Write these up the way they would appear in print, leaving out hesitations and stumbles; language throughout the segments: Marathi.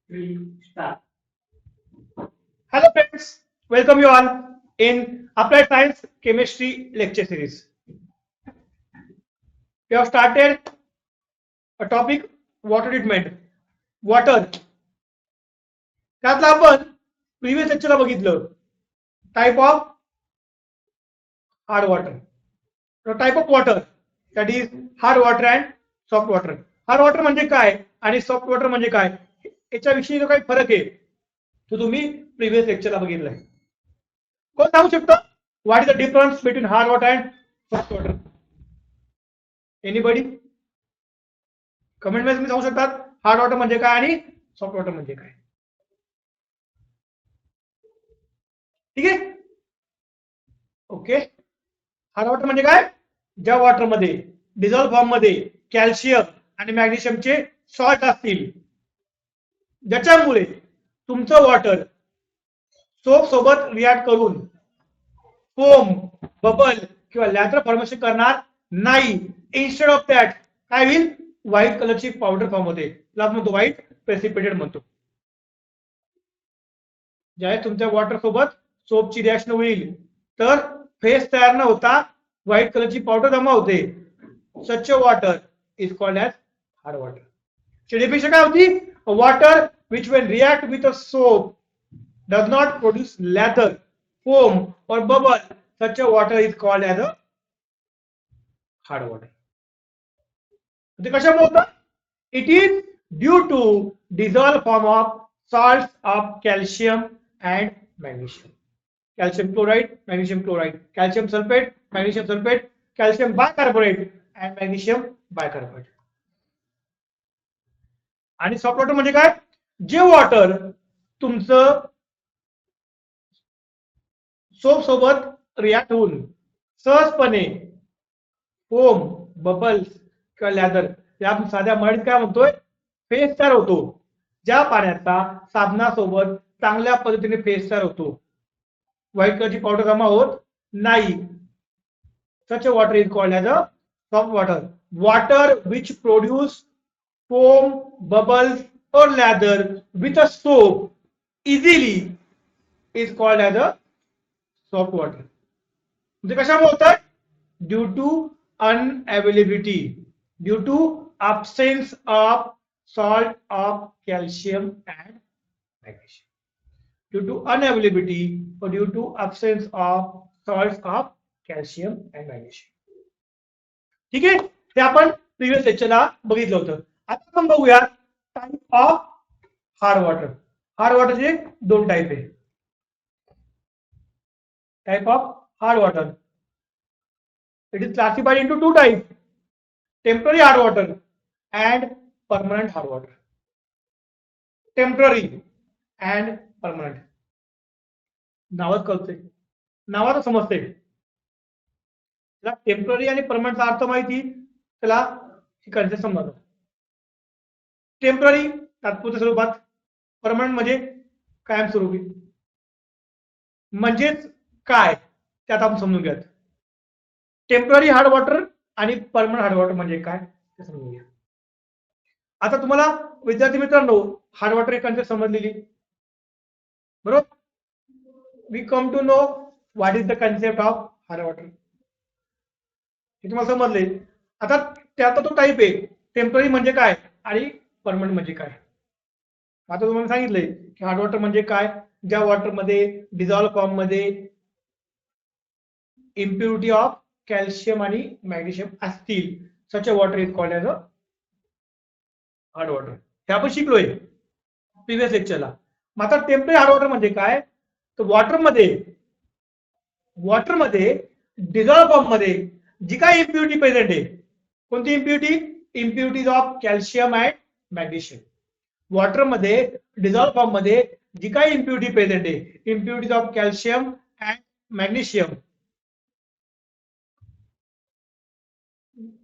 Start. Hello friends, welcome you all in Applied Science Chemistry lecture series. We have started a topic water treatment. Water. त्यातलं आपण प्रिव्हियस लेक्चरला बघितलं type of hard water. Type of water that is hard water and soft water. Hard water म्हणजे काय आणि सॉफ्ट वॉटर म्हणजे काय याच्याविषयी जो काही फरक आहे तो तुम्ही प्रिव्हियस लेक्चरला बघितलाय. कोण सांगू शकतो what is the difference between hard water and soft water? Anybody? Comment मध्ये तुम्ही सांगू शकतात हार्ड वॉटर म्हणजे काय आणि सॉफ्ट वॉटर म्हणजे काय. ठीक आहे, ओके. हार्ड वॉटर म्हणजे काय? ज्या वॉटरमध्ये डिझॉल्व फॉर्म मध्ये कॅल्शियम आणि मॅग्नेशियमचे सॉल्ट असतील, ज्याच्यामुळे तुमचं वॉटर सोप सोबत रिॲक्ट करून फोम, बबल किंवा लॅथर फॉर्मेशन करणार नाही. इन्स्टेड ऑफ दॅट काय होईल? व्हाईट कलरची पावडर फॉर्म होते, त्याला म्हणतो व्हाईट प्रेसिपिटेट म्हणतो. ज्यावेळेस तुमच्या वॉटर सोबत सोपची रिॲक्शन होईल तर फेस तयार न होता व्हाईट कलरची पावडर जमा होते. Such water is called as hard water. Definition काय होती? Water which when react with a soap does not produce lather, foam or bubble, such a water is called as a hard water. ते कशामुळे होतं? It is due to dissolved form of salts of calcium and magnesium. Calcium chloride, magnesium chloride, calcium sulfate, magnesium sulfate, calcium bicarbonate and magnesium bicarbonate. आणि सॉफ्ट वॉटर म्हणजे काय? जे वॉटर तुमचं सोप सोबत रिॲक्ट होऊन सहजपणे फोम, बबल्स किंवा लॅदर या साध्या मराठीत काय म्हणतोय फेस तयार होतो. ज्या पाण्याचा साबणासोबत चांगल्या पद्धतीने फेस तयार होतो, व्हाईट कलरची पावडर जमा होत नाही. Such water is called as a soft water. Water which produce foam, bubbles और lather with a soap easily is called as a soft water. म्हणजे कशामुळे होतं? Due to unavailability, due to absence of salt of calcium and magnesium, due to unavailability or due to absence of salts of calcium and magnesium. ठीक आहे, ते आपण प्रिव्हियस लेक्चरला बघितलं होतं. आता आपण बघूया type of hard water. Hard वॉटरचे दोन टाइप आहे. Type of hard water, it is classified into two types: temporary hard water and permanent hard water. Temporary and permanent. नावात कळतंय, नावात समजते. त्याला टेम्पररी आणि परमनंटचा अर्थ माहिती, त्याला शिकायचं समजलं. टेम्पररी तात्पुरत्या स्वरूपात, परमनंट म्हणजे कायमस्वरूपी. म्हणजेच काय त्यात आपण समजून घ्या. टेम्पररी हार्ड वॉटर आणि परमनंट हार्ड वॉटर म्हणजे काय ते समजून घ्या. आता तुम्हाला विद्यार्थी मित्रांनो हार्ड वॉटर एक कन्सेप्ट समजलेली बरोबर. We come to know what is the concept of hard water. हे तुम्हाला समजले. आता त्याचा तो टाईप आहे, टेम्पररी म्हणजे काय आणि परमनंट म्हणजे काय. आता तुम्हाला सांगितलंय की हार्ड वॉटर म्हणजे काय? ज्या वॉटरमध्ये डिझॉल्व फॉर्म मध्ये इम्प्युरिटी ऑफ कॅल्शियम आणि मॅग्नेशियम असतील, such a water is called as a hard water. हे आपण शिकलोय प्रिव्हियस लेक्चरला. मग आता टेम्पररी हार्ड वॉटर म्हणजे काय? तर वॉटरमध्ये डिझॉल्व फॉर्म मध्ये जी काय इम्प्युरिटी प्रेझेंट आहे, कोणती impurity? Impurities of calcium and magnesium. वॉटरमध्ये डिझॉल्व फॉर्म मध्ये जी काही इम्प्युरिटी प्रेझेंट आहे, impurities of calcium and magnesium,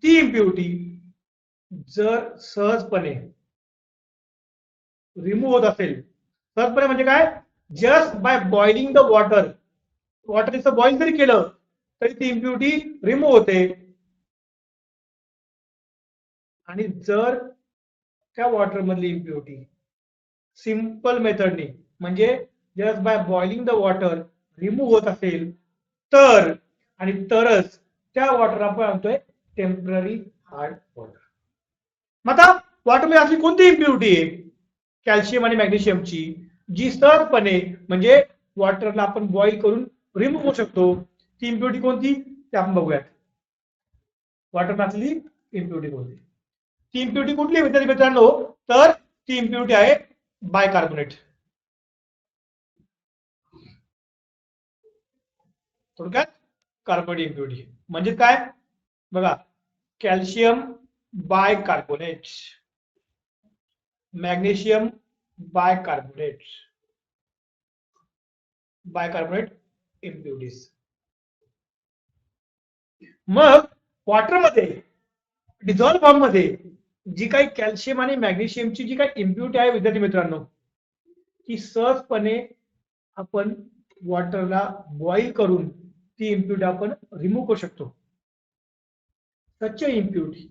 ती इम्प्युरिटी जर सहजपणे रिमूव्ह होत असेल, सहजपणे म्हणजे काय? Just by boiling the water, water इथं बॉइल जरी केलं तरी ती इम्प्युरिटी रिमूव्ह होते. आणि जर त्या वॉटर मधली इम्प्युरिटी सिंपल मेथडनी, म्हणजे just by boiling the water remove होत असेल तर आणि तरच त्या वॉटरला आपण म्हणतोय टेम्पररी हार्ड वॉटर. मग आता वॉटरमध्ये अशी कोणती इम्प्युरिटी आहे कॅल्शियम आणि मॅग्नेशियमची जी सहजपणे म्हणजे वॉटरला आपण बॉईल करून रिमूव्ह होऊ शकतो, ती इम्प्युरिटी कोणती ते आपण बघूयात. वॉटर असली इम्प्युरिटी कोणती, ती इम्प्युरिटी कुठली विद्यार्थी मित्रांनो, तर ती इम्प्युरिटी आहे बायकार्बोनेट. थोडक्यात कार्बोनेट इम्प्युरिटी म्हणजे काय बघा, calcium bicarbonate, magnesium bicarbonate, bicarbonate impurities. मग वॉटरमध्ये डिझॉल्व फॉर्म मध्ये जी काही कॅल्शियम आणि मॅग्नेशियमची जी काही इम्प्युरिटी आहे विद्यार्थी मित्रांनो, ती सहजपणे आपण वॉटरला बॉईल करून ती इम्प्युरिटी आपण रिमूव्ह करू शकतो. Such a impurity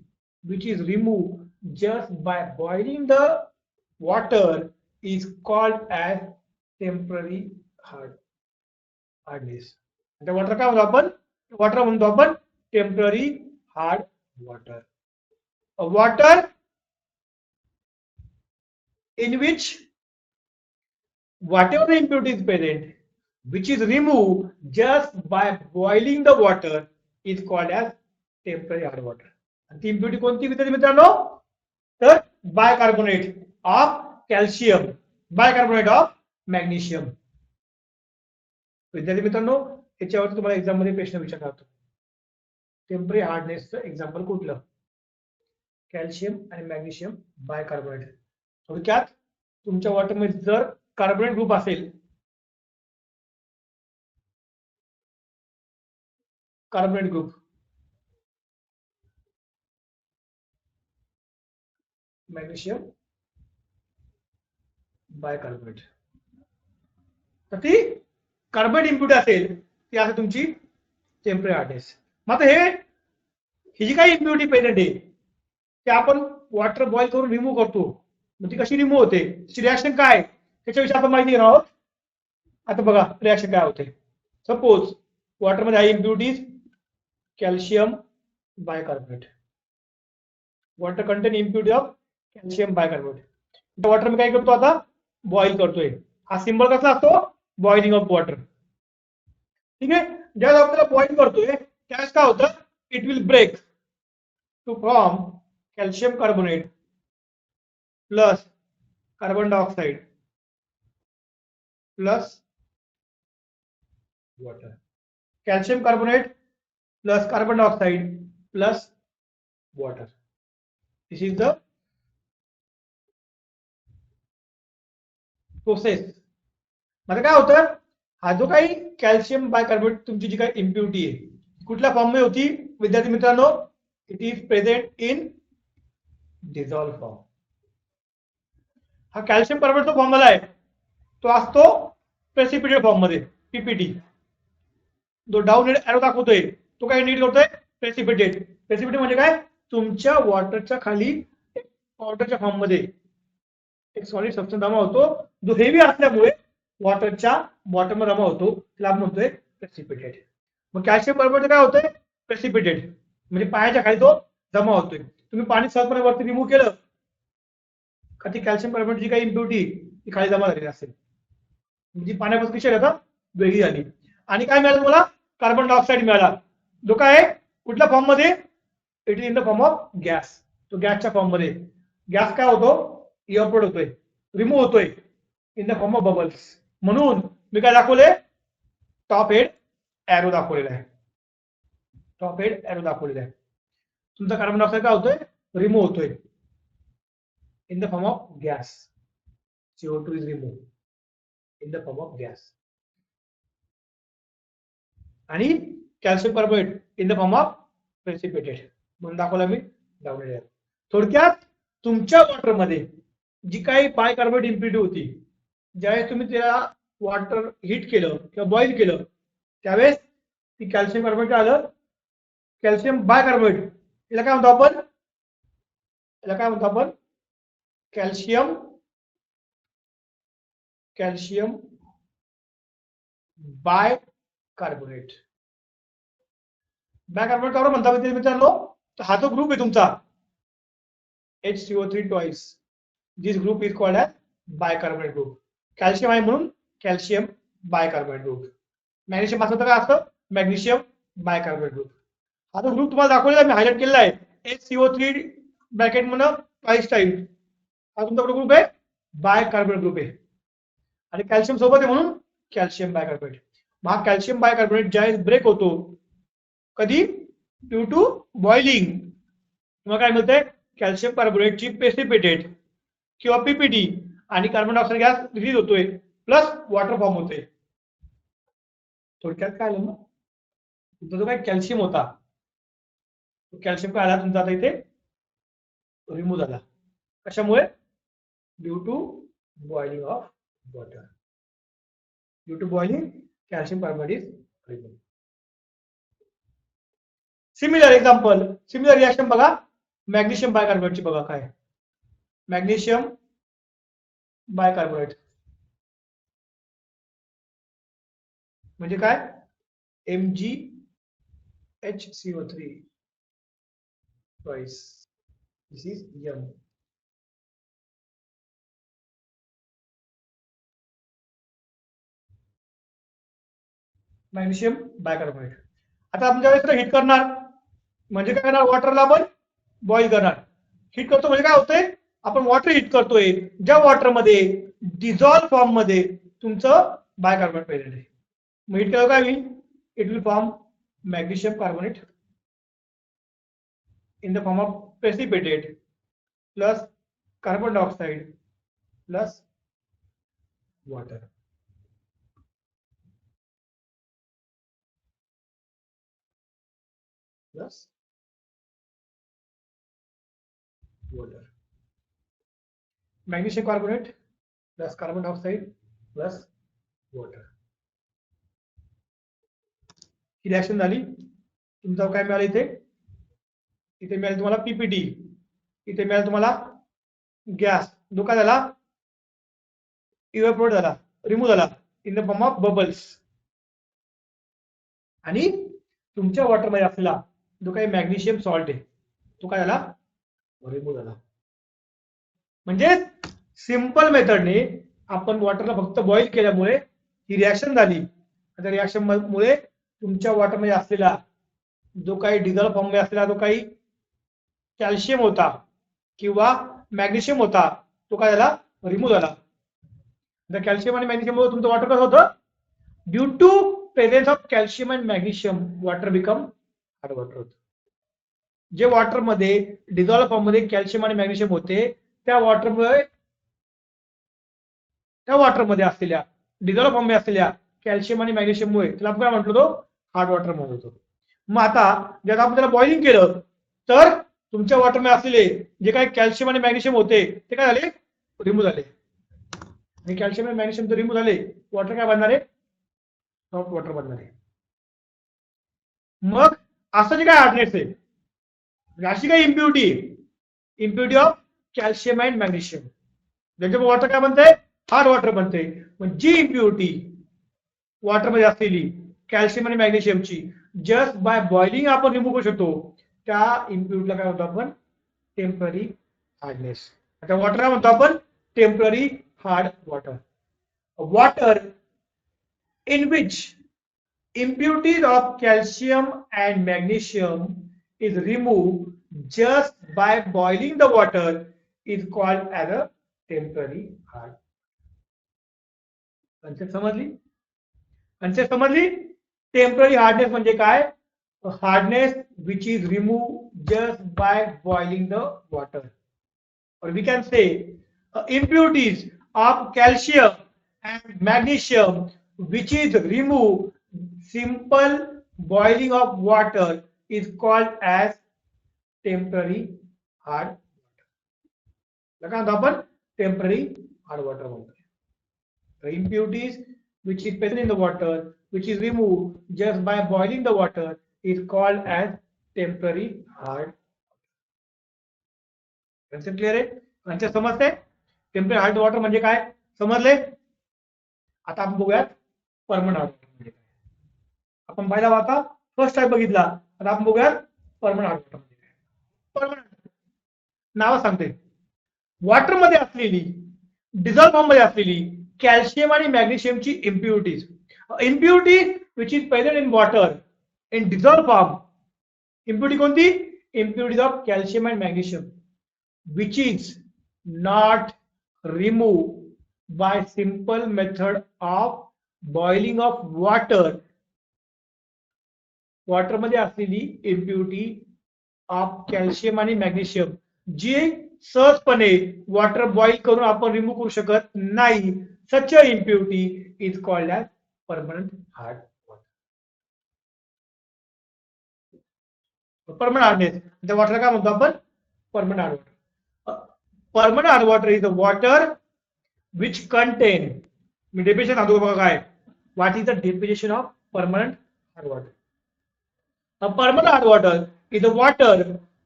which is removed just by boiling the water is called as temporary hardness. आता वॉटर काय म्हणतो आपण, वॉटर म्हणतो आपण temporary hard water. Water in which whatever the impurity is present which is removed just by boiling the water is called as temporary hard water. ती इम्प्युरिटी कोणती विद्यार्थी मित्रांनो, तर bicarbonate of calcium, bicarbonate of magnesium. विद्यार्थी मित्रांनो याच्यावरती तुम्हाला एक्झाम मध्ये प्रश्न विचारला होतो, टेम्पररी हार्डनेसचं एक्झाम्पल कुठलं, कॅल्शियम आणि मॅग्नेशियम बायकार्बोनेट. थोडक्यात तुमच्या वॉटरमध्ये जर कार्बोनेट ग्रुप असेल, कार्बोनेट ग्रुप मॅग्नेशियम बायकार्बोनेट, तर ती कार्बोनेट इम्प्युरिटी असेल ती असेल तुमची टेम्पररी हार्डनेस. मग ही जी काही इम्प्युरिटी प्रेझेंट आहे ते आपण वॉटर बॉईल करून रिमूव्ह करतो, मग ती कशी रिमूव्ह होते, त्याची रिॲक्शन काय त्याच्याविषयी आपण माहिती घेणार आहोत. आता बघा रिॲक्शन काय होते. सपोज वॉटरमध्ये आहे impurities calcium bicarbonate, water contain impurity of calcium bicarbonate. Water मी काय करतो आता बॉईल करतोय, हा सिंबल कसा असतो बॉइलिंग ऑफ वॉटर. ठीक आहे, ज्यावेळेस आपल्याला बॉईल करतोय त्यावेळेस काय होतं, it will break to form calcium carbonate plus carbon dioxide plus water. Calcium carbonate plus carbon dioxide plus water. This is the process. म्हणजे काय होतं, हा जो काही कॅल्शियम बायकार्बोनेट तुमची जी काही इम्प्युरिटी आहे कुठल्या फॉर्म मध्ये होती विद्यार्थी मित्रांनो, it is present in dissolve form. हा कॅल्शियम कार्बोनेटचा फॉर्म्युला आहे तो असतो प्रेसिपिटेट फॉर्म मध्ये, पीपीटी. जो डाऊन एरो दाखवतोय तो काय नीट करतोय प्रेसिपिटेट. प्रेसिपिटेट म्हणजे काय, तुमच्या वॉटरच्या खाली पावडरच्या फॉर्म मध्ये एक सॉलिड सबस्टन्स जमा होतो जो हेवी असल्यामुळे वॉटरच्या बॉटम जमा होतो, त्याला आपण म्हणतोय प्रेसिपिटेट. मग कॅल्शियम कार्बोनेट काय होतंय प्रेसिपिटेट, म्हणजे पाण्याच्या खाली तो जमा होतोय. तुम्ही पाणी सहजपणे वरती रिमूव्ह केलं का ती कॅल्शियम कार्बोनेट जी काही इम्प्युरिटी ती खाली जमा झालेली असेल, म्हणजे पाण्यापासून कशी आता वेगळी झाली. आणि काय मिळालं मला, कार्बन डायऑक्साइड मिळाला, जो काय कुठल्या फॉर्म मध्ये, it is in the form of gas. तो गॅसच्या फॉर्म मध्ये, गॅस काय होतो इव्हॅपोरेट होतोय, रिमूव्ह होतोय in the form of bubbles. म्हणून मी काय दाखवले, टॉप हेड एरो दाखवलेला आहे, टॉप हेड एरो दाखवलेला आहे. तुमचा कार्बन डायऑक्साइड काय होतोय रिमूव्ह होतोय in the form of gas. CO2 is removed in the form of gas. आणि calcium carbonate in the form of precipitate म्हणून दाखवला मी डावलेला. थोडक्यात तुमच्या वॉटरमध्ये जी काही बायकार्बोनेट इम्प्युरिटी होती, ज्यावेळेस तुम्ही त्याला वॉटर हीट केलं किंवा बॉईल केलं त्यावेळेस ती कॅल्शियम कार्बोनेट आलं, कॅल्शियम बायकार्बोनेट. याला काय म्हणतो आपण, याला काय म्हणतो आपण कॅल्शियम कॅल्शियम बायकार्बोनेट. बायकार्बोनेट का म्हणता मित्रांनो, तर हा जो ग्रुप आहे तुमचा HCO3 twice, this group is called as bicarbonate group. Calcium आहे म्हणून कॅल्शियम बायकार्बोनेट ग्रुप. मॅग्नेशियम असं तर काय असतं, मॅग्नेशियम बायकार्बोनेट ग्रुप. हा जो ग्रुप तुम्हाला दाखवलेला मी हायलाइट केलेला आहे HCO3 ब्रॅकेट म्हणून ट्वाइस टाइम, हा तुमचा ग्रुप आहे बायकार्बोनेट ग्रुप आहे. आणि कॅल्शियम सोबत आहे म्हणून कॅल्शियम बायकार्बोनेट. हा कॅल्शियम बायकार्बोनेट ज्यावेळेस ब्रेक होतो, कधी, ड्यू टू बॉइलिंग, तुम्हाला काय मिळतंय, कॅल्शियम कार्बोनेटची प्रेसिपिटेट किंवा पीपीटी आणि कार्बन डायऑक्साइड गॅस रिलीज होतोय, प्लस वॉटर फॉर्म होते. थोडक्यात काय आलं ना, तुमचा जो काय कॅल्शियम होता, कॅल्शियम काय आला तुमचा आता इथे रिमूव्ह झाला. कशामुळे, due to boiling of water. Due to boiling calcium carbonate is remove. Similar example, similar reaction बघा, मॅग्नेशियम बायकार्बोनेटची बघा काय, मॅग्नेशियम बायकार्बोनेट म्हणजे काय, MgHCO3 twice, this is M. Magnesium bicarbonate. आता आपण ज्यावेळेस हिट करणार म्हणजे काय करणार, वॉटरला आपण बॉईल करणार. हिट करतो म्हणजे काय होतंय, आपण वॉटर हिट करतोय, ज्या वॉटरमध्ये डिझॉल्व फॉर्म मध्ये तुमचं बायकार्बोनेट प्रेझेंट आहे. मग हिट केलं काय होईल, it will form magnesium carbonate in the form of precipitate plus carbon dioxide plus water. Plus water. Magnesium carbonate plus carbon dioxide plus water. He reaction झाली, तुमचा काय मिळालं इथे, इथे मिळालं तुम्हाला पीपीटी, इथे मिळालं तुम्हाला गॅस, जो काय झाला, इव्हॅपोरेट झाला, रिमूव्ह झाला in the form of bubbles. आणि तुमच्या वॉटरमध्ये असलेला जो काही मॅग्नेशियम सॉल्ट आहे तो काय झाला, रिमूव्ह झाला. म्हणजे सिंपल मेथडने आपण वॉटरला फक्त बॉईल केल्यामुळे ही रिएक्शन झाली. त्या रिएक्शन मुळे तुमच्या वॉटरमध्ये असलेला जो काही डिझॉल्व फॉर्म मध्ये असलेला जो काही कॅल्शियम होता किंवा मॅग्नेशियम होता तो काय झाला, रिमूव्ह झाला. त्या कॅल्शियम आणि मॅग्नेशियम मुळे तुमचं वॉटर कसं होतं, due to presence of calcium and magnesium water become hard water होतं. जे वॉटर मध्ये डिझॉल्व फॉर्म मध्ये कॅल्शियम आणि मॅग्नेशियम होते, त्या वॉटरमध्ये असलेल्या डिझॉल्व फॉर्म मध्ये असलेल्या कॅल्शियम आणि मॅग्नेशियम मुळे त्याला आपण काय म्हटलो, तो हार्ड वॉटर म्हणत होतो. मग आता जर आपण त्याला बॉइलिंग केलं तर तुमच्या वॉटरमध्ये असलेले जे काही कॅल्शियम आणि मॅग्नेशियम होते ते काय झाले, रिमूव्ह झाले. आणि कॅल्शियम आणि मॅग्नेशियम जर रिमूव्ह झाले, वॉटर काय बनणार आहे, सॉफ्ट वॉटर बनणार आहे. मग असं जे काय हार्डनेस आहे, अशी काय impurity of calcium and magnesium, ज्याच्या वॉटर काय बनतंय, हार्ड वॉटर बनते. मग जी इम्प्युरिटी वॉटरमध्ये असलेली कॅल्शियम आणि मॅग्नेशियमची जस्ट बाय बॉइलिंग आपण रिमूव्ह करू शकतो, त्या इम्प्युरिटीला काय म्हणतो आपण, टेम्पररी हार्डनेस. आता वॉटर काय म्हणतो आपण, temporary hard water. Water in which impurities of calcium and magnesium is removed just by boiling the water is called as a temporary hard. Concept समजली? टेम्पररी हार्डनेस म्हणजे काय, hardness which is removed just by boiling the water, or we can say impurities of calcium and magnesium which is removed simple boiling of water is called as temporary hard water. लगा आपण temporary hard water म्हणतो. The impurities which is present in the water which is removed just by boiling the water is called as temporary hard. Concept clear आहे, कन्सेप्ट समजते, टेम्पररी हार्ड वॉटर म्हणजे काय समजले. आता आपण बघूयात परमनंट हार्ड वॉटर म्हणजे काय. आपण पहिला आता फर्स्ट टाइप बघितला, आता आपण बघूयात परमनंट हार्ड वॉटर म्हणजे काय. परमनंट नाव सांगते, वॉटर मध्ये असलेली डिझॉल्व फॉर्म मध्ये असलेली कॅल्शियम आणि मॅग्नेशियमची impurities, impurity which is present in water in dissolve form. Impurity कोणती? Impurities of calcium and magnesium which is not removed by simple method of boiling of water. Water मध्ये असलेली इम्प्युरिटी ऑफ कॅल्शियम आणि मॅग्नेशियम जी सहजपणे वॉटर बॉईल करून आपण रिमूव्ह करू शकत नाही, such a impurity is called as permanent hard water. Permanent hardness त्या वॉटरला काय म्हणतो आपण? Permanent hard water. Permanent hard water is the water which contain, मी definition सांगतो बघा काय. What is the definition of permanent hard water? A permanent hard water is the water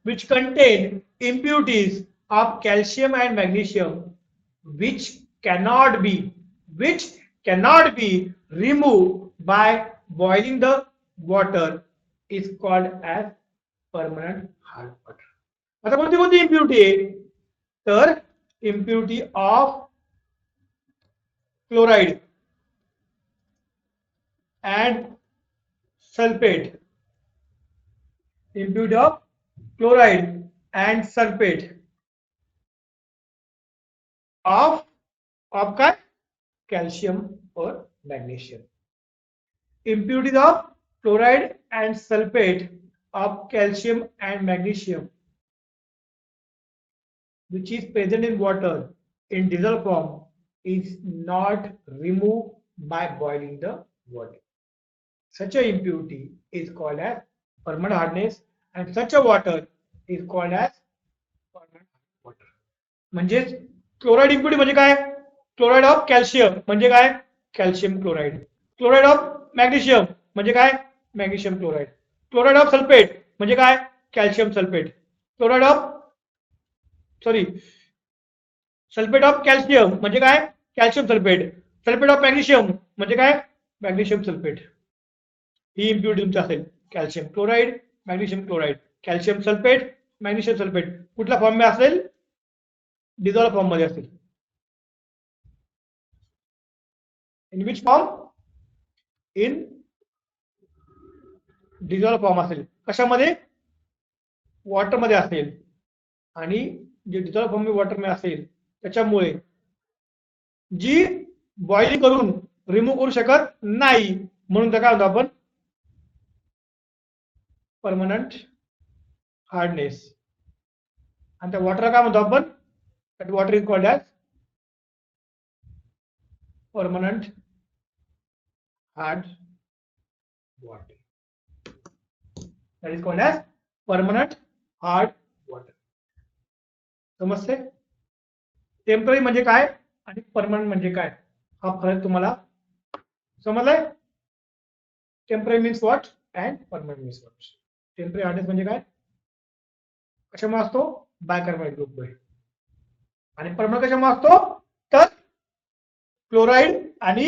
which contain impurities of calcium and magnesium which cannot be removed by boiling the water is called as permanent hard water. आता कोणती कोणती इम्प्युरिटी आहे? तर impurity of chloride and sulphate, impurity of chloride and sulphate of काय? कॅल्शियम और magnesium. Impurities of chloride and sulphate of calcium and magnesium which is present in water in dissolved form is not removed by boiling the water. Such a impurity is called as permanent hardness and such a water is called as permanent water. म्हणजे क्लोराइड इम्प्युरिटी म्हणजे काय? क्लोराइड ऑफ कॅल्शियम म्हणजे काय? Calcium chloride. Chloride of magnesium म्हणजे काय? Magnesium chloride. Chloride of sulphate म्हणजे काय? Calcium sulphate. Chloride of sulphate of calcium म्हणजे काय? Calcium sulphate. Sulphate of magnesium म्हणजे काय? Magnesium sulphate. ही इम्प्युरिटी तुमची असेल. Calcium chloride, magnesium chloride, calcium sulphate, magnesium sulphate कुठल्या फॉर्म मध्ये असेल? डिझॉल्व फॉर्म मध्ये असेल. In which form? In dissolve form असेल. कशामध्ये? वॉटर मध्ये असेल. आणि जे डिझॉल्व फॉर्म वॉटर मध्ये असेल त्याच्यामुळे जी बॉइलिंग करून रिमूव्ह करू शकत नाही, म्हणून काय म्हणतो आपण? Permanent hardness. आणि त्या वॉटरला काय म्हणतो आपण? That water is called as permanent hard water. That is called as permanent hard water. समजते? टेम्पररी म्हणजे काय आणि परमनंट म्हणजे काय हा फरक तुम्हाला समजलाय? Temporary means what and permanent means what. Temporary hardness म्हणजे काय? कशामुळे असतो? बायकार्बोनेट ग्रुपमुळे. आणि परमनंट कशामुळे असतो? तर क्लोराइड आणि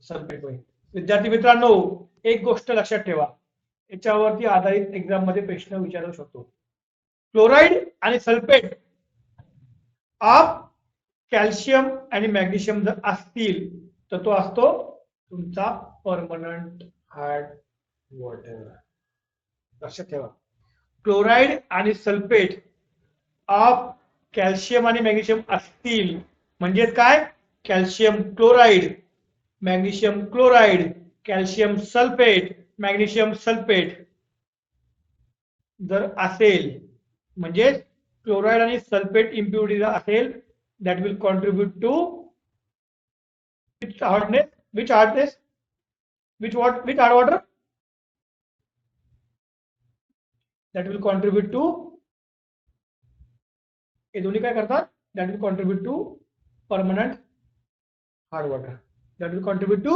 सल्फेटमुळे. विद्यार्थी मित्रांनो, एक गोष्ट लक्षात ठेवा, याच्यावरती आधारित एक्झाम मध्ये प्रश्न विचारू शकतो. क्लोराइड आणि सल्फेट ऑफ कॅल्शियम आणि मॅग्नेशियम जर असतील तर तो असतो तुमचा परमनंट हार्ड वॉटर. लक्षात ठेवा, क्लोराइड आणि सल्फेट ऑफ कॅल्शियम आणि मॅग्नेशियम असतील म्हणजे काय? Calcium chloride, magnesium chloride, calcium sulphate, magnesium sulphate जर असेल म्हणजे क्लोराइड आणि सल्फेट इम्प्युरिटी असेल, that will contribute to which hard water? That will contribute to, हे दोन्ही काय करतात? That will contribute to permanent hard water. That will contribute to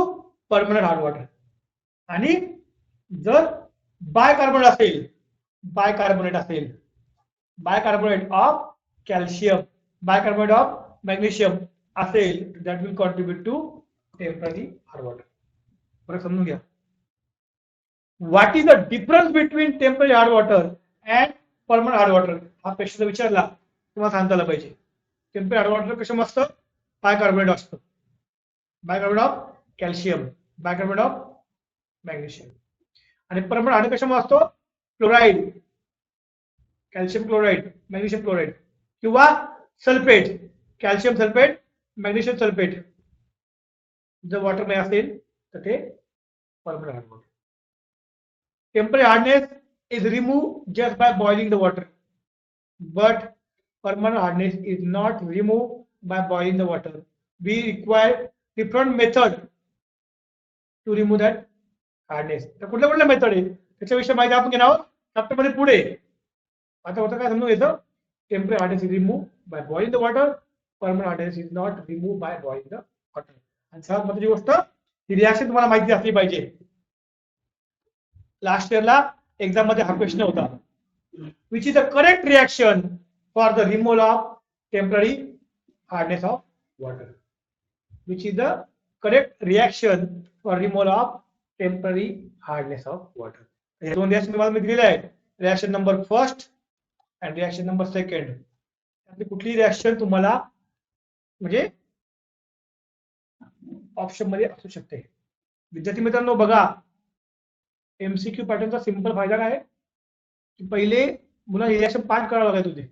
permanent hard water. आणि जर बायकार्बोनेट असेल, bicarbonate of calcium, bicarbonate of magnesium असेल that will contribute to temporary hard water. बरं समजून घ्या. What is the difference between temporary hard water and permanent hard water हा प्रश्न विचारला तुम्हाला सांगता आलं पाहिजे. टेम्पररी हार्ड वॉटर कशामध्ये असतं? बायकार्बोनेट असतं. Bicarbonate of calcium, bicarbonate of magnesium. आणि परमनंट हार्ड कशामध्ये असतो? Chloride, calcium chloride, magnesium chloride किंवा sulphate, calcium sulphate, magnesium sulphate जर वॉटर मध्ये असेल तर ते permanent hard water. Temporary hardness is removed just by boiling the water, but permanent hardness is not removed by boiling the water. We require different method to remove that hardness. तर कुठल्या कुठल्या मेथड आहे त्याच्याविषयी माहिती आपण घेणार आहोत चॅप्टर मध्ये पुढे. आता होतं काय समजून घ्यायचं? Temporary hardness is remove bye boiling the water, permanent hardness is not remove bye boiling the water. आणि सर्वात महत्त्वाची गोष्ट ही रिॲक्शन तुम्हाला माहिती असली पाहिजे. लास्ट इयरला एक्झाम मध्ये हा क्वेश्चन होता. Which is the correct reaction for the removal of temporary hardness of water? Which is the correct reaction for removal of temporary hardness of water? हे दोन रिएक्शन तुम्हाला मी दिलेले आहेत. Reaction number first and reaction number second. त्यातली कुठली रिएक्शन तुम्हाला म्हणजे ऑप्शन मध्ये असू शकते. विद्यार्थी मित्रांनो बघा, एमसीक्यू पॅटर्नचा सिंपल फायदा काय आहे की पहिले मुलांना रिएक्शन पाठ करावं लागत होते.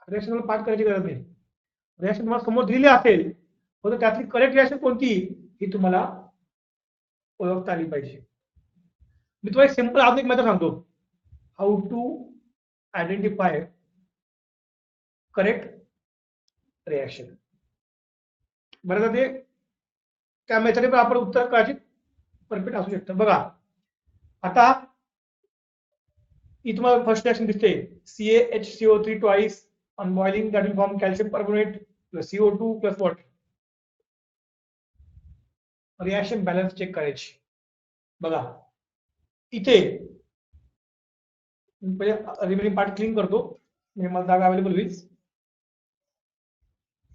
रिएक्शन पाठ करायची गरज नाही. रिएक्शन तुम्हाला समोर दिलेली असेल तर त्यातली करेक्ट रिएक्शन कोणती ही तुम्हाला ओळखता आली पाहिजे. मी तुम्हाला एक सिंपल अजून एक मेथड सांगतो, how to identify correct reaction. बरं ते त्या मेथडने पण आपण उत्तर कदाचित परफेक्ट असू शकतं. बघा आता ही तुम्हाला फर्स्ट रिएक्शन दिसते, CaHCO3 twice on boiling that will form calcium carbonate plus CO2 plus water. Reaction balance check करायची. बघा इथे रिमेनिंग पार्ट क्लीन करतो म्हणजे मला जागा अवेलेबल होईल.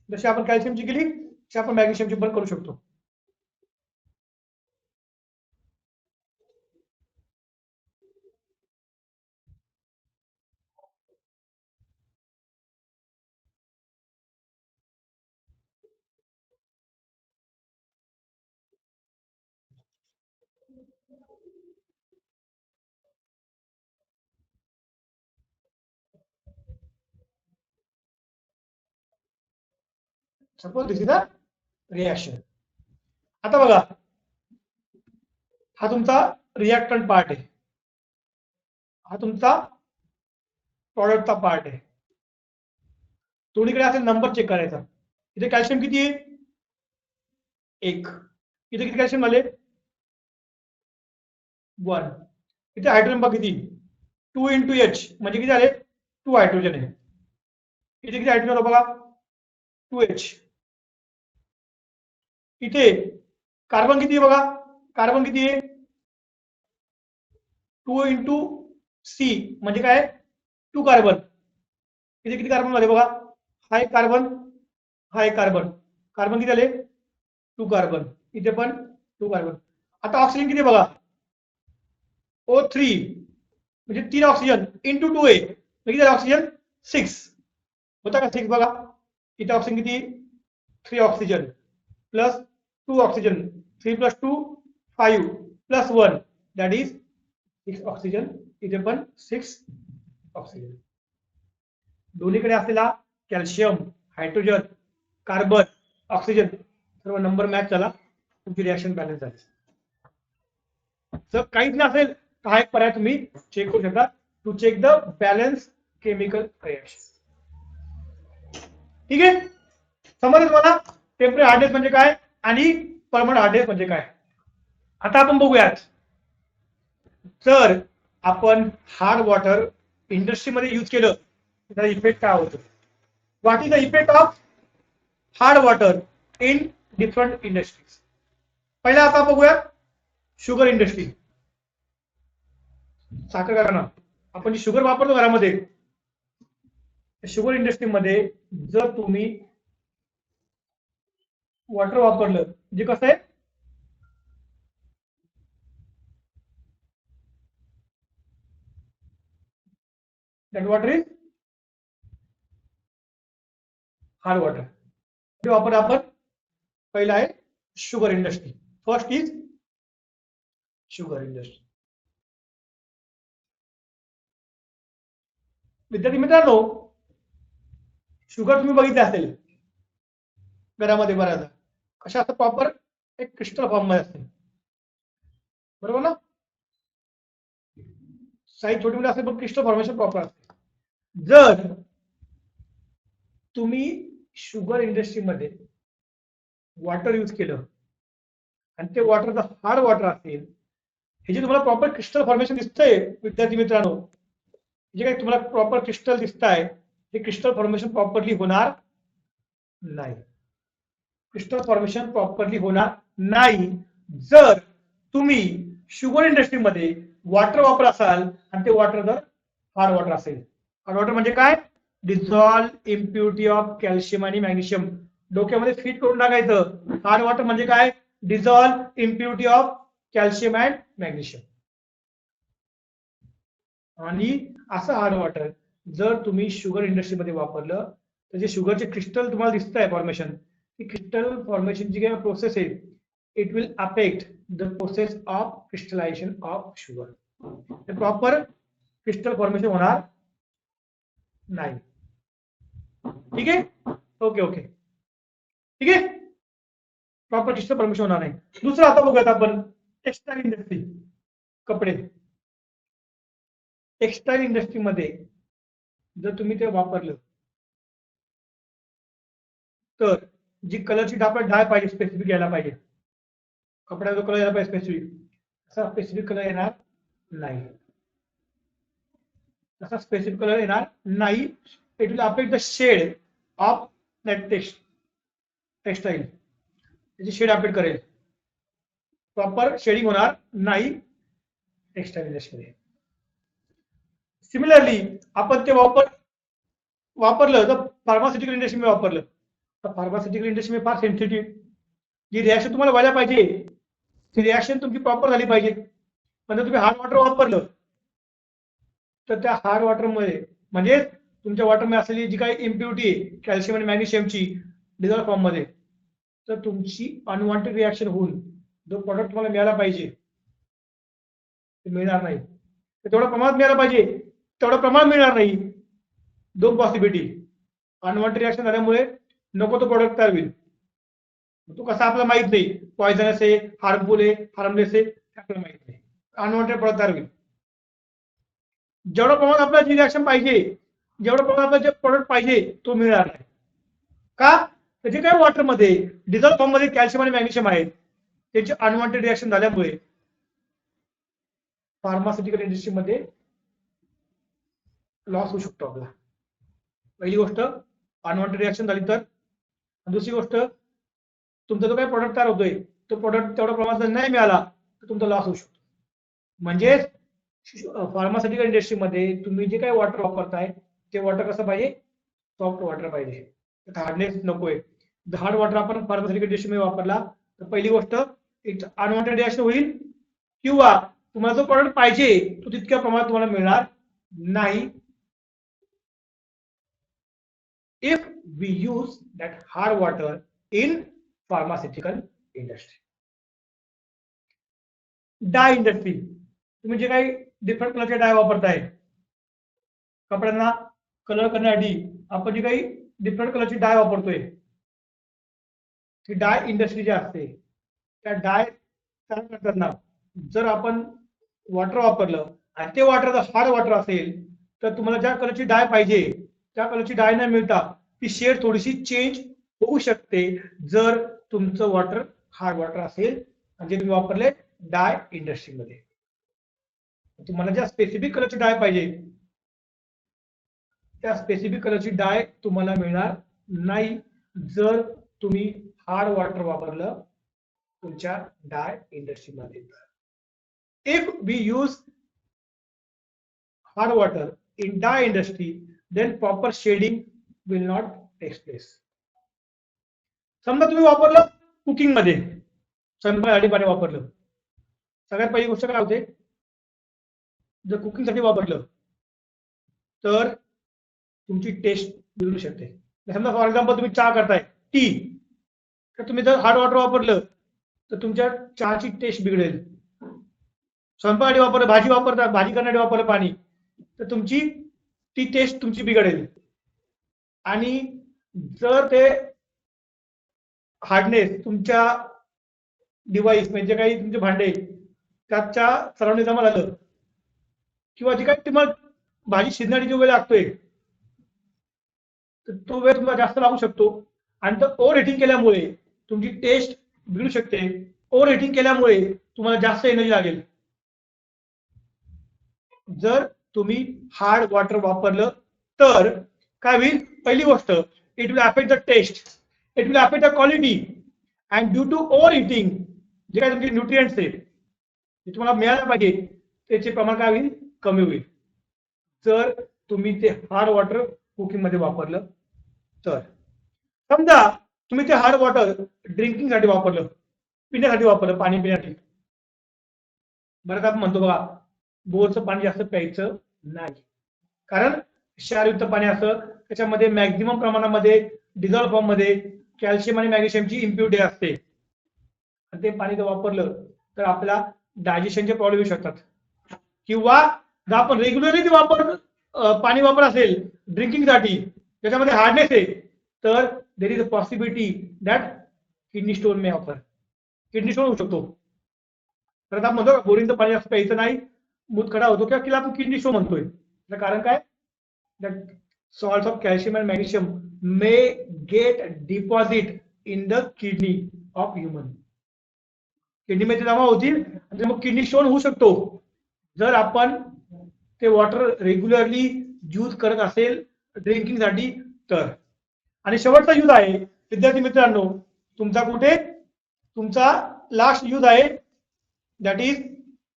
जशी आपण कॅल्शियमची केली तशी आपण मॅग्नेशियमची पण करू शकतो. Suppose this is the reaction. आता बघा हा तुमचा रिएक्टंट पार्ट आहे, हा तुमचा प्रॉडक्टचा पार्ट आहे. दोन्हीकडे असेल नंबर चेक करायचा. इथे कॅल्शियम किती आहे? 1. इथे किती कॅल्शियम झाले? 1. इथे हायड्रोजन बघ किती? 2 into H म्हणजे किती झाले? 2 हायड्रोजन आहे. इथे किती हायड्रोजन बघा? 2H. इथे कार्बन किती आहे बघा? कार्बन किती आहे? 2 into C म्हणजे काय? 2 कार्बन. इथे किती कार्बन झाले बघा? हा एक कार्बन, हा एक कार्बन. कार्बन किती झाले? 2 कार्बन. इथे पण 2 कार्बन. आता ऑक्सिजन किती बघा? O3 म्हणजे 3 ऑक्सिजन इंटू 2A म्हणजे किती झाले ऑक्सिजन? 6 होता का? 6 बघा. इथे ऑक्सिजन किती? 3 oxygen plus 2 oxygen. 3 plus 2 5 plus 1 that is 6 oxygen. इथे पण 6 ऑक्सिजन. दोन्हीकडे असलेला कॅल्शियम, हायड्रोजन, कार्बन, ऑक्सिजन सर्व नंबर मॅच झाला, तुमची रिएक्शन बॅलन्स झाली. जर काहीच नसेल तर हा एक पर्याय तुम्ही चेक करू शकता to check the balance chemical reaction. ठीक आहे, समजलं तुम्हाला टेम्पररी हार्डनेस म्हणजे काय आणि परमनंट हार्डनेस म्हणजे काय? आता आपण बघूयात, जर आपण हार्ड वॉटर इंडस्ट्रीमध्ये यूज केलं त्याचा इफेक्ट काय होतो. What is the effect of hard water in different industries? पहिला आता बघूया शुगर इंडस्ट्री, साखर कारखाना. आपण जी शुगर वापरतो घरामध्ये, शुगर इंडस्ट्रीमध्ये जर तुम्ही वॉटर वापरलं म्हणजे कसं आहे, that water is hard water. वापर आपण पहिला आहे sugar industry. First is sugar industry. विद्यार्थी मित्रांनो, शुगर तुम्ही बघितले असेल घरामध्ये बऱ्याचदा कशा असतं, प्रॉपर एक क्रिस्टल फॉर्म मध्ये असते, बरोबर ना. साईज छोटी मोठी असेल पण क्रिस्टल फॉर्मेशन प्रॉपर असते. जर तुम्ही शुगर इंडस्ट्रीमध्ये वॉटर यूज केलं आणि ते वॉटर जर हार्ड वॉटर असेल, हे जे तुम्हाला प्रॉपर क्रिस्टल फॉर्मेशन दिसतंय विद्यार्थी मित्रांनो, जे काही तुम्हाला प्रॉपर क्रिस्टल दिसत आहे, हे क्रिस्टल फॉर्मेशन प्रॉपरली होणार नाही. क्रिस्टल फॉर्मेशन प्रॉपरली होणार नाही जर तुम्ही शुगर इंडस्ट्रीमध्ये वॉटर वापर असाल आणि ते वॉटर जर हार्ड वॉटर असेल. हार्ड वॉटर म्हणजे काय, डिझॉल्व इम्प्युरिटी ऑफ कॅल्शियम आणि मॅग्नेशियम. डोक्यामध्ये फिट करून टाकायचं, हार्ड वॉटर म्हणजे काय, dissolve impurity of calcium and magnesium. आणि असं हार्ड वॉटर जर तुम्ही शुगर इंडस्ट्रीमध्ये वापरलं तर जे शुगरचे क्रिस्टल तुम्हाला दिसत आहे फॉर्मेशन, ती क्रिस्टल फॉर्मेशनची काही प्रोसेस आहे, it will affect the process of crystallization of sugar. Proper crystal formation होणार नाही. ठीक आहे, ओके ओके, ठीक आहे, प्रॉपर क्रिस्टल फॉर्मेशन होणार नाही. दुसरं आता बघूयात आपण टेक्सटाईल इंडस्ट्री, कपडे. टेक्सटाईल इंडस्ट्रीमध्ये जर तुम्ही ते वापरलं तर जी कलरची आपल्याला डाय पाहिजे, स्पेसिफिक यायला पाहिजे, कपड्याचा कलर यायला पाहिजे स्पेसिफिक, असा स्पेसिफिक कलर येणार नाही. तसा स्पेसिफिक कलर येणार नाही. It will affect the shade of that textile. त्याची शेड अफेक्ट करेल, प्रॉपर शेडिंग होणार नाही टेक्सटाईल इंडस्ट्रीमध्ये. सिमिलरली आपण ते वापरलं तर फार्मास्युटिकल इंडस्ट्रीमध्ये वापरलं तर फार्मास्युटिकल इंडस्ट्रीमध्ये फार सेन्सिटिव्ह, जी रिॲक्शन तुम्हाला व्हायला पाहिजे ती रिॲक्शन तुमची प्रॉपर झाली पाहिजे. पण जर तुम्ही हार्ड वॉटर वापरलं तर त्या हार्ड वॉटरमध्ये म्हणजे तुमच्या वॉटरमध्ये असलेली जी काही इम्प्युरिटी आहे कॅल्शियम आणि मॅग्नेशियमची डिझॉल्व फॉर्ममध्ये, तर तुमची अनवॉन्टेड रिॲक्शन होऊन जो प्रॉडक्ट तुम्हाला मिळाला पाहिजे ते मिळणार नाही. तेवढं प्रमाणात मिळालं पाहिजे तेवढं प्रमाण मिळणार नाही. दोन पॉसिबिलिटी, अनवॉन्टेड रिॲक्शन झाल्यामुळे नको तो प्रोडक्ट तयार होईल. तो कसा आपल्याला माहित नाही, पॉयझनस आहे, हार्मफुल आहे, हार्मलेस आहे, आपल्याला माहित नाही. अनवॉन्टेड प्रोडक्ट तयार होईल. जेवढं प्रमाणात आपल्याला जी रिॲक्शन पाहिजे, जेवढं प्रमाणात आपल्याला जे प्रोडक्ट पाहिजे तो मिळणार नाही. का, जे काही वॉटरमध्ये डिझॉल्व फॉर्ममध्ये कॅल्शियम आणि मॅग्नेशियम आहेत त्याची अनवॉन्टेड रिॲक्शन झाल्यामुळे फार्मास्युटिकल इंडस्ट्रीमध्ये लॉस होऊ शकतो आपला. पहिली गोष्ट अनवॉन्टेड रिॲक्शन झाली तर. दुसरी गोष्ट तुमचा जो काही प्रोडक्ट तयार होतोय तो प्रोडक्ट तेवढ्या प्रमाणात नाही मिळाला तर तुमचा लॉस होऊ शकतो. म्हणजे फार्मास्युटिकल इंडस्ट्रीमध्ये तुम्ही जे काही वॉटर वापरताय ते वॉटर कसं पाहिजे, सॉफ्ट वॉटर पाहिजे, हार्डनेस नकोय. हार्ड वॉटर आपण फार्मास्युटिकल इंडस्ट्रीमध्ये वापरला तर पहिली गोष्ट अनवॉन्टेड रिॲक्शन होईल किंवा तुम्हाला जो प्रोडक्ट पाहिजे तो तितक्या प्रमाणात तुम्हाला मिळणार नाही. if we use that hard water in pharmaceutical industry. Dye industry, तुम्ही जे काही डिफरंट कलरचे डाय वापरताय, कपड्यांना कलर करण्यासाठी आपण जे काही डिफरंट कलरची डाय वापरतोय, ती डाय इंडस्ट्री जी असते त्या डाय तयार करताना जर आपण वॉटर वापरलं आणि ते वॉटर जर हार्ड वॉटर असेल तर तुम्हाला ज्या कलरची डाय पाहिजे त्या कलरची डाय न मिळता ती शेड थोडीशी चेंज होऊ शकते जर तुमचं वॉटर हार्ड वॉटर असेल आणि जे तुम्ही वापरले डाय इंडस्ट्रीमध्ये. तुम्हाला ज्या स्पेसिफिक कलरची डाय पाहिजे त्या स्पेसिफिक कलरची डाय तुम्हाला मिळणार नाही जर तुम्ही हार्ड वॉटर वापरलं तुमच्या डाय इंडस्ट्रीमध्ये. If we use hard water in dye industry, then proper shading will not take place. समजा तुम्ही वापरलं कुकिंग मध्ये स्वयंपाकासाठी पाणी वापरलं, सगळ्यात पहिली गोष्ट काय होते, जर कुकिंगसाठी वापरलं तर तुमची टेस्ट बिघडू शकते. समजा फॉर एक्झाम्पल तुम्ही चहा करताय, टी, तर तुम्ही जर हार्ड वॉटर वापरलं तर तुमच्या चहाची टेस्ट बिघडेल. स्वयंपाकासाठी वापरलं, भाजी करण्यासाठी वापरलं पाणी, तर तुमची ती टेस्ट तुमची बिघडेल. आणि जर ते हार्डनेस तुमच्या डिव्हाइस म्हणजे काही तुमचे भांडे त्याच्या सराउंडिंग जमा झालं, किंवा जे काही तुम्हाला भाजी शिजण्यासाठी जो वेळ लागतोय तर तो वेळ तुम्हाला जास्त लागू शकतो. आणि तो ओव्हर हिटिंग केल्यामुळे तुमची टेस्ट बिघडू शकते. ओव्हर हिटिंग केल्यामुळे तुम्हाला जास्त एनर्जी लागेल. जर तुम्ही हार्ड वॉटर वापरलं तर काय होईल, पहिली गोष्ट, it will affect the taste, it will affect the quality, and due to over heating जे काय तुमचे न्यूट्रिएंट्स आहेत जे तुम्हाला मिळायला पाहिजे त्याचे प्रमाण काय होईल, कमी होईल. जर तुम्ही ते हार्ड वॉटर कुकिंग मध्ये वापरलं तर. समजा तुम्ही ते हार्ड वॉटर ड्रिंकिंग साठी वापरलं, पिण्यासाठी वापरलं, पाणी पिण्यासाठी, बरं आपण म्हणतो बघा बोरचं पाणी जास्त प्यायचं नाही, कारण क्षारयुक्त पाणी असतं, त्याच्यामध्ये मॅक्झिमम प्रमाणामध्ये डिझॉल्व्ह फॉर्म मध्ये कॅल्शियम आणि मॅग्नेशियमची इम्प्युरिटी असते. आणि ते पाणी जर वापरलं तर आपल्याला डायजेशनचे प्रॉब्लेम येऊ शकतात. किंवा जर आपण रेग्युलरली पाणी वापर असेल ड्रिंकिंगसाठी त्याच्यामध्ये हार्डनेस आहे, तर there is a possibility that kidney stone may offer, kidney stone होऊ शकतो. तर आपण म्हणतो बोरिंगचं पाणी जास्त प्यायचं नाही, मूतखडा होतो, किंवा तिला आपण किडनी स्टोन म्हणतोय. त्याचं कारण काय, that salts of calcium and magnesium may get deposit in the kidney of human. Kidney मध्ये जमा होतील आणि मग किडनी स्टोन होऊ शकतो जर आपण ते वॉटर रेग्युलरली यूज करत असेल ड्रिंकिंग साठी तर. आणि शेवटचा यूज आहे विद्यार्थी मित्रांनो तुमचा कुठे, तुमचा लास्ट यूज आहे that is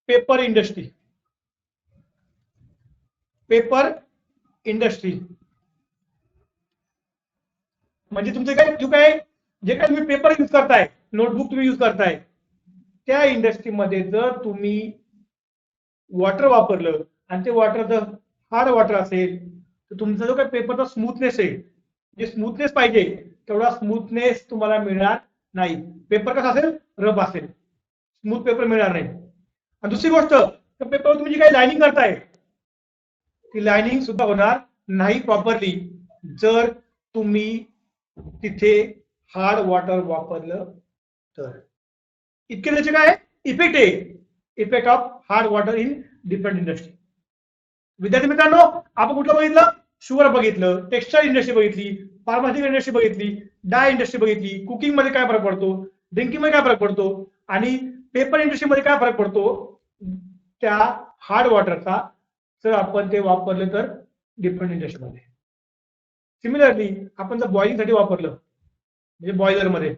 paper industry. Paper industry म्हणजे तुमचे काय जे काय तुम्ही पेपर यूज करताय, नोटबुक तुम्ही यूज करताय, त्या इंडस्ट्रीमध्ये जर तुम्ही वॉटर वापरलं आणि ते वॉटर जर हार्ड वॉटर असेल तर तुमचा जो काही पेपरचा स्मूथनेस आहे, जे स्मूथनेस पाहिजे तेवढा स्मूथनेस तुम्हाला मिळणार नाही. पेपर कसा असेल, रफ असेल, स्मूथ पेपर मिळणार नाही. आणि दुसरी गोष्ट, त्या पेपरवर तुम्ही जी काही लाइनिंग करताय ती लाइनिंग सुद्धा होणार नाही प्रॉपरली जर तुम्ही तिथे हार्ड वॉटर वापरलं तर. इतके त्याचे काय इफेक्ट आहे, effect of hard water in different industry. विद्यार्थी मित्रांनो आपण कुठलं बघितलं, शुगर बघितलं, टेक्सटाईल इंडस्ट्री बघितली, फार्मास्युटिकल इंडस्ट्री बघितली, डाय इंडस्ट्री बघितली, कुकिंग मध्ये काय फरक पडतो, ड्रिंकिंग मध्ये काय फरक पडतो, आणि पेपर इंडस्ट्री मध्ये काय फरक पडतो त्या हार्ड वॉटरचा जर आपण ते वापरलं तर डिफरंट इंडस्ट्रीमध्ये. सिमिलरली आपण जर बॉइलिंग साठी वापरलं म्हणजे बॉयलर मध्ये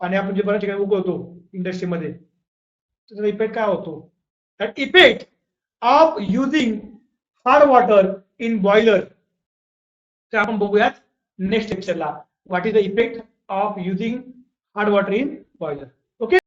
आणि आपण जे बऱ्याच ठिकाणी उकळतो इंडस्ट्रीमध्ये, त्याचा इफेक्ट काय होतो, that effect of using hard water in boiler ते आपण बघूयात नेक्स्ट लेक्चरला. What is the effect of using hard water in boiler. Okay.